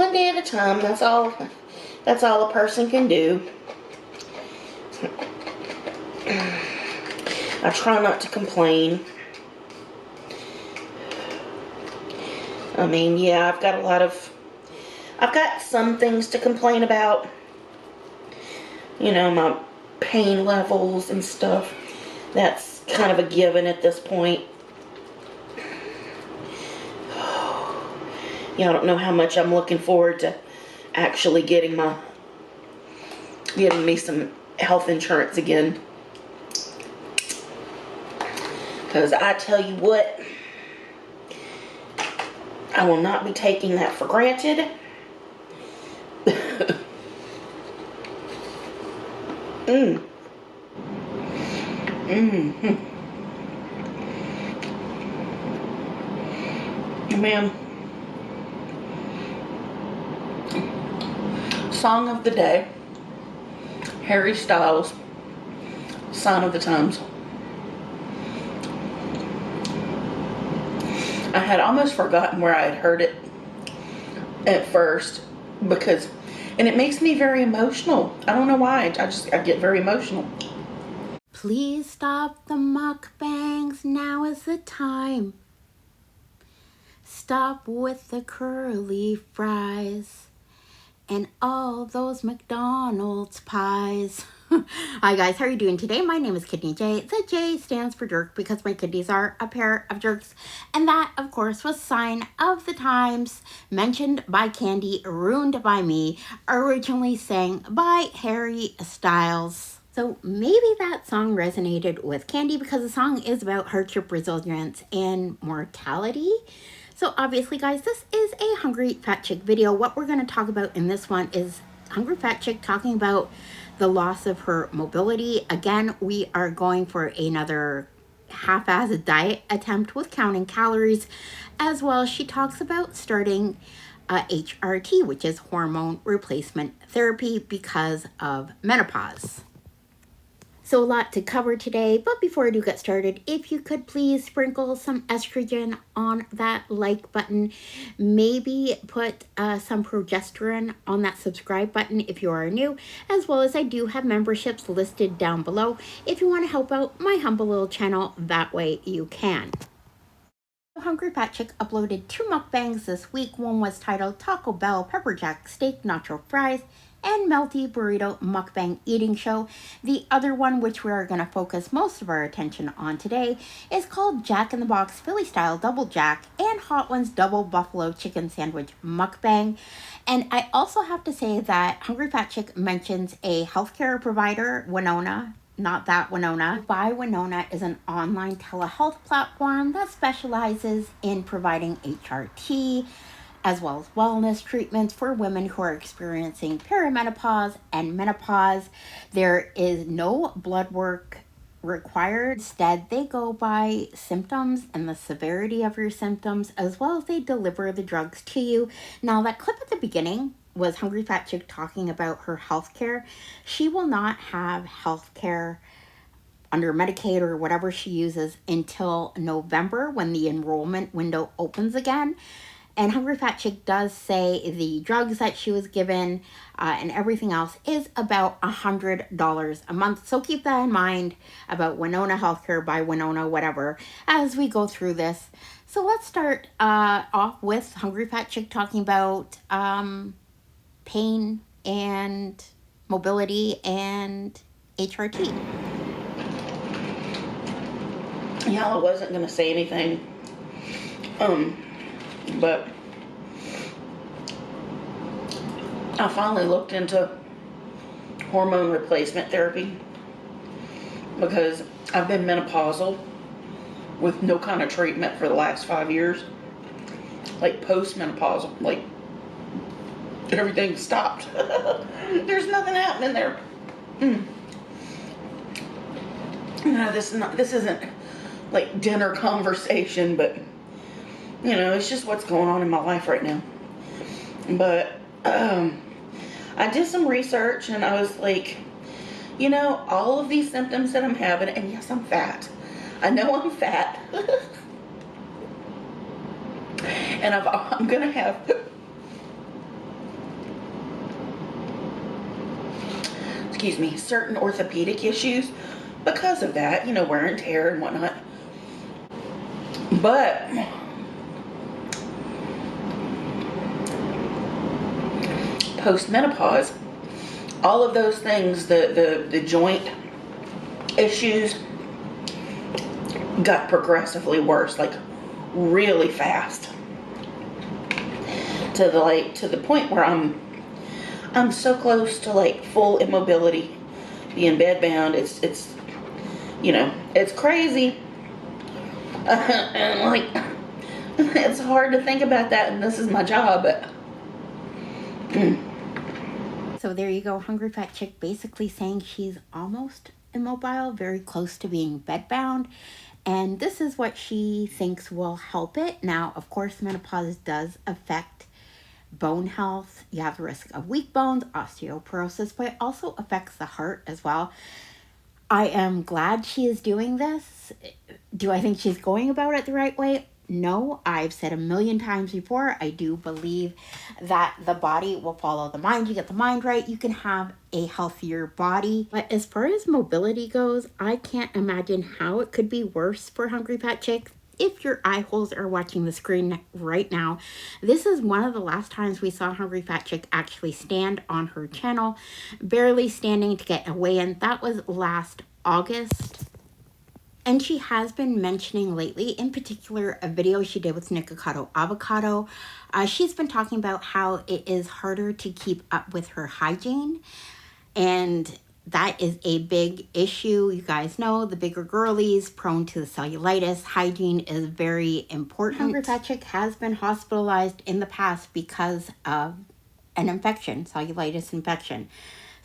One day at a time. That's all a person can do. I try not to complain. I mean, yeah, I've got some things to complain about. You know, my pain levels and stuff. That's kind of a given at this point. Yeah, I don't know how much I'm looking forward to actually getting me some health insurance again. Because I tell you what, I will not be taking that for granted. Man. Song of the day. Harry Styles. Sign of the Times. I had almost forgotten where I had heard it at first and it makes me very emotional. I don't know why. I get very emotional. Please stop the mukbangs. Now is the time. Stop with the curly fries and all those McDonald's pies. Hi guys, how are you doing today? My name is Kidneyjay. The J stands for jerk because my kidneys are a pair of jerks. And that, of course, was Sign of the Times, mentioned by Candy, ruined by me, originally sang by Harry Styles. So maybe that song resonated with Candy because the song is about hardship, resilience, and mortality. So obviously, guys, this is a Hungry Fat Chick video. What we're going to talk about in this one is Hungry Fat Chick talking about the loss of her mobility. Again, we are going for another half-assed diet attempt with counting calories. As well, she talks about starting HRT, which is hormone replacement therapy because of menopause. So a lot to cover today, but before I do get started, if you could please sprinkle some estrogen on that like button, maybe put some progesterone on that subscribe button if you are new, as well as I do have memberships listed down below if you want to help out my humble little channel. That way you can. Hungry Fat Chick uploaded 2 mukbangs this week. One was titled Taco Bell Pepper Jack Steak Nacho Fries and Melty Burrito Mukbang Eating Show. The other one, which we are going to focus most of our attention on today, is called Jack in the Box Philly Style Double Jack and Hot Ones Double Buffalo Chicken Sandwich Mukbang. And I also have to say that Hungry Fat Chick mentions a healthcare provider, Winona. Not that Winona. By Winona is an online telehealth platform that specializes in providing HRT, as well as wellness treatments for women who are experiencing perimenopause and menopause. There is no blood work required. Instead, they go by symptoms and the severity of your symptoms, as well as they deliver the drugs to you. Now, that clip at the beginning was Hungry Fat Chick talking about her health care. She will not have health care under Medicaid or whatever she uses until November, when the enrollment window opens again. And Hungry Fat Chick does say the drugs that she was given and everything else is about $100 a month. So keep that in mind about Winona Healthcare by Winona whatever as we go through this. So let's start off with Hungry Fat Chick talking about pain and mobility and HRT. Yeah, I wasn't going to say anything. But I finally looked into hormone replacement therapy because I've been menopausal with no kind of treatment for the last 5 years. Like post-menopausal, like everything stopped. There's nothing happening there. No, this isn't like dinner conversation, but you know, it's just what's going on in my life right now. But I did some research and I was like, you know, all of these symptoms that I'm having, and yes, I'm fat. I know I'm fat. And I'm gonna have excuse me, certain orthopedic issues because of that, you know, wear and tear and whatnot. But post-menopause, all of those things, the joint issues got progressively worse, like really fast, to the point where I'm so close to like full immobility, being bedbound. It's you know, it's crazy. And like, it's hard to think about that, and this is my job. But So there you go, Hungry Fat Chick basically saying she's almost immobile, very close to being bedbound. And this is what she thinks will help it. Now, of course, menopause does affect bone health. You have the risk of weak bones, osteoporosis, but it also affects the heart as well. I am glad she is doing this. Do I think she's going about it the right way? No, I've said a million times before, I do believe that the body will follow the mind. You get the mind right, you can have a healthier body. But as far as mobility goes, I can't imagine how it could be worse for Hungry Fat Chick. If your eye holes are watching the screen right now, this is one of the last times we saw Hungry Fat Chick actually stand on her channel, barely standing to get away, and that was last August. And she has been mentioning lately, in particular, a video she did with Nikocado Avocado. She's been talking about how it is harder to keep up with her hygiene. And that is a big issue. You guys know the bigger girlies prone to the cellulitis. Hygiene is very important. Hungry Fat Chick has been hospitalized in the past because of an infection, cellulitis infection.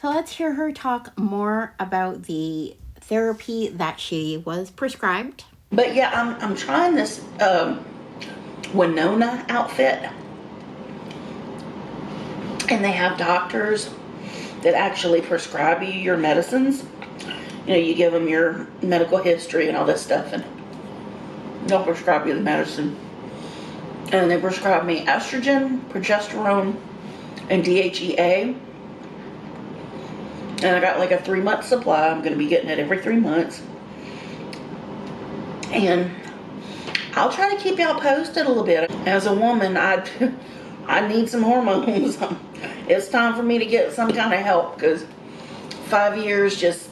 So let's hear her talk more about the therapy that she was prescribed. But yeah, I'm trying this Winona outfit, and they have doctors that actually prescribe you your medicines. You know, you give them your medical history and all this stuff, and they'll prescribe you the medicine. And they prescribed me estrogen, progesterone, and DHEA. And I got like a 3-month supply. I'm going to be getting it every 3 months. And I'll try to keep y'all posted a little bit. As a woman, I need some hormones. It's time for me to get some kind of help, because 5 years just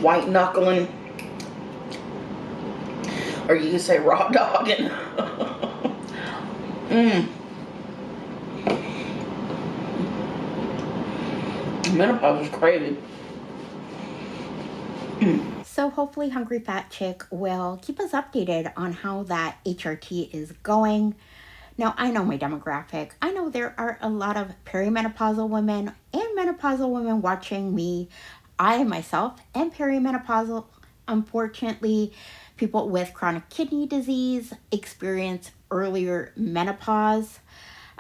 white knuckling, or you can say raw dogging. Menopause is crazy. So hopefully Hungry Fat Chick will keep us updated on how that HRT is going. Now, I know my demographic. I know there are a lot of perimenopausal women and menopausal women watching me. I myself am perimenopausal. Unfortunately, people with chronic kidney disease experience earlier menopause.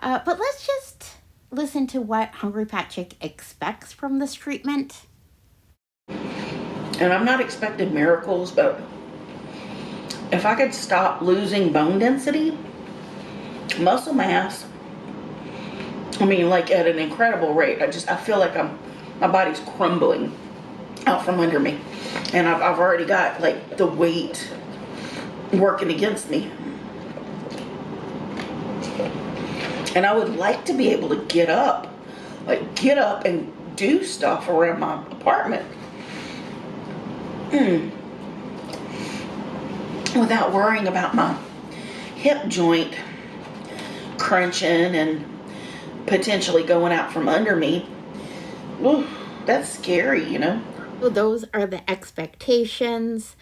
But let's just listen to what Hungry Fat Chick expects from this treatment. And I'm not expecting miracles, but if I could stop losing bone density, muscle mass, I mean, like at an incredible rate. I feel like my body's crumbling out from under me, and I've already got like the weight working against me. And I would like to be able to get up and do stuff around my apartment. Without worrying about my hip joint crunching and potentially going out from under me. Ooh, that's scary, you know. So those are the expectations.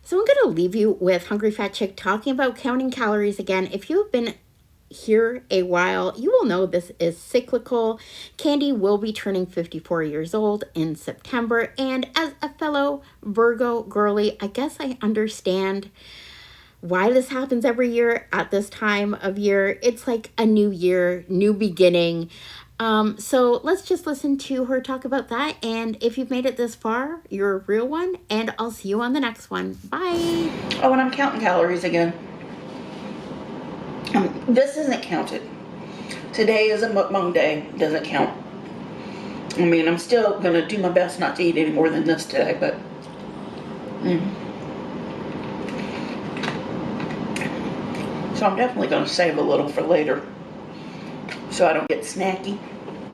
So I'm going to leave you with Hungry Fat Chick talking about counting calories again. If you've been here a while, you will know this is cyclical. Candy will be turning 54 years old in September, and as a fellow Virgo girly, I guess I understand why this happens every year at this time of year. It's like a new year, new beginning. So let's just listen to her talk about that. And if you've made it this far, you're a real one, and I'll see you on the next one. Bye. Oh, and I'm counting calories again. This isn't counted. Today is a mukbang day. Doesn't count. I mean, I'm still going to do my best not to eat any more than this today, but so I'm definitely going to save a little for later so I don't get snacky.